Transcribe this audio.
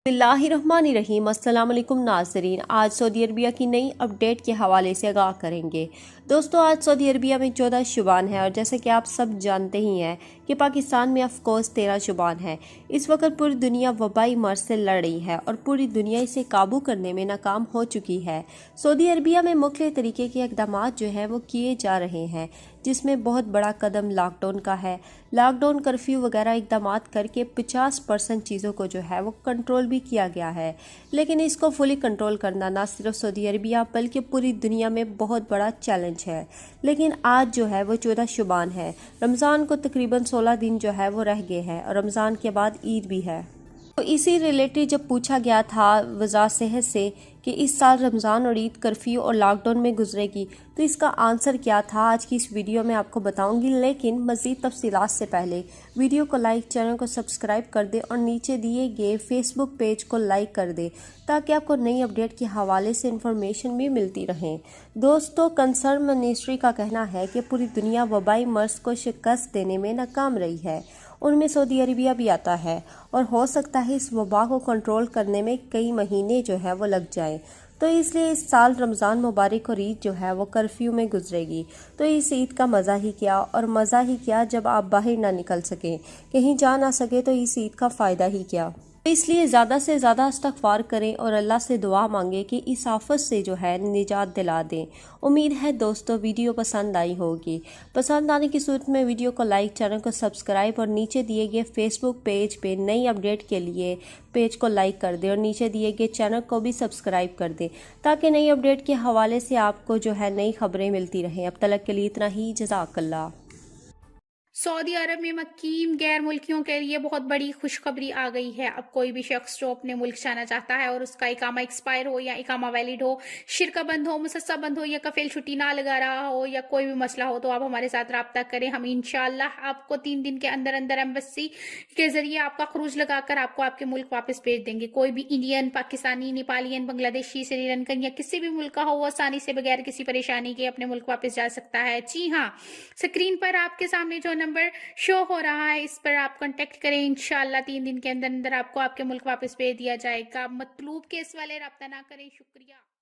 बिस्मिल्लाहिर्रहमानिर्रहीम। अस्सलाम वालेकुम नाज़रीन, आज सऊदी अरबिया की नई अपडेट के हवाले से आगाह करेंगे। दोस्तों, आज सऊदी अरबिया में 14 शुबान है और जैसे कि आप सब जानते ही हैं कि पाकिस्तान में ऑफ कोर्स 13 शुबान है। इस वक्त पूरी दुनिया वबाई मर्ज से लड़ रही है और पूरी दुनिया इसे काबू करने में नाकाम हो चुकी है। सऊदी अरबिया में मुख्तलिफ तरीके के इक़दाम जो हैं वो किए जा रहे हैं, जिसमें बहुत बड़ा कदम लॉकडाउन का है। लॉकडाउन, कर्फ्यू वगैरह इक़दाम करके 50% चीज़ों को जो है वो कंट्रोल भी किया गया है। लेकिन इसको फुली कंट्रोल करना ना सिर्फ सऊदी अरबिया बल्कि पूरी दुनिया में बहुत बड़ा चैलेंज है। लेकिन आज जो है वो 14 शुबान है। रमज़ान को तकरीबन 16 दिन जो है वो रह गए हैं और रमज़ान के बाद ईद भी है। तो इसी रिलेटेड जब पूछा गया था वज़ारत सेहत से कि इस साल रमज़ान और ईद कर्फ्यू और लॉकडाउन में गुजरेगी, तो इसका आंसर क्या था आज की इस वीडियो में आपको बताऊंगी। लेकिन मज़ीद तफसीलात से पहले वीडियो को लाइक, चैनल को सब्सक्राइब कर दे और नीचे दिए गए फेसबुक पेज को लाइक कर दे ताकि आपको नई अपडेट के हवाले से इंफॉर्मेशन भी मिलती रहे। दोस्तों, कंसर्न मिनिस्ट्री का कहना है कि पूरी दुनिया वबाई मर्ज को शिकस्त देने में नाकाम रही है, उनमें सऊदी अरबिया भी आता है और हो सकता है इस वबा को कंट्रोल करने में कई महीने जो है वो लग जाएं। तो इसलिए इस साल रमज़ान मुबारक और ईद जो है वो कर्फ्यू में गुजरेगी। तो इस ईद का मज़ा ही क्या, और मज़ा ही क्या जब आप बाहर ना निकल सकें, कहीं जा ना सके, तो इस ईद का फ़ायदा ही क्या। तो इसलिए ज़्यादा से ज़्यादा इस्तग़फ़ार करें और अल्लाह से दुआ मांगे कि इस आफत से जो है निजात दिला दें। उम्मीद है दोस्तों वीडियो पसंद आई होगी। पसंद आने की सूरत में वीडियो को लाइक, चैनल को सब्सक्राइब और नीचे दिए गए फेसबुक पेज पे नई अपडेट के लिए पेज को लाइक कर दें और नीचे दिए गए चैनल को भी सब्सक्राइब कर दें ताकि नई अपडेट के हवाले से आपको जो है नई खबरें मिलती रहें। अब तक के लिए इतना ही। जज़ाकल्लाह। सऊदी अरब में मकीम गैर मुल्कियों के लिए बहुत बड़ी खुशखबरी आ गई है। अब कोई भी शख्स जो अपने मुल्क जाना चाहता है और उसका इकामा एक्सपायर हो या इकामा वैलिड हो, शिरका बंद हो, मुसस्सा बंद हो या कफील छुट्टी ना लगा रहा हो या कोई भी मसला हो, तो आप हमारे साथ रब्ता करें। हम इंशाल्लाह आपको 3 दिन के अंदर अंदर एम्बेसी के जरिए आपका खरूज लगाकर आपको आपके मुल्क वापस भेज देंगे। कोई भी इंडियन, पाकिस्तानी, नेपालियन, बांग्लादेशी, श्रीलंकन या किसी भी मुल्क का हो, वो आसानी से बगैर किसी परेशानी के अपने मुल्क वापस जा सकता है। जी हाँ, स्क्रीन पर आपके सामने जो नंबर शो हो रहा है इस पर आप कांटेक्ट करें। इंशाल्लाह 3 दिन के अंदर अंदर आपको आपके मुल्क वापस भेज दिया जाएगा। मतलूब केस वाले रब्ता ना करें। शुक्रिया।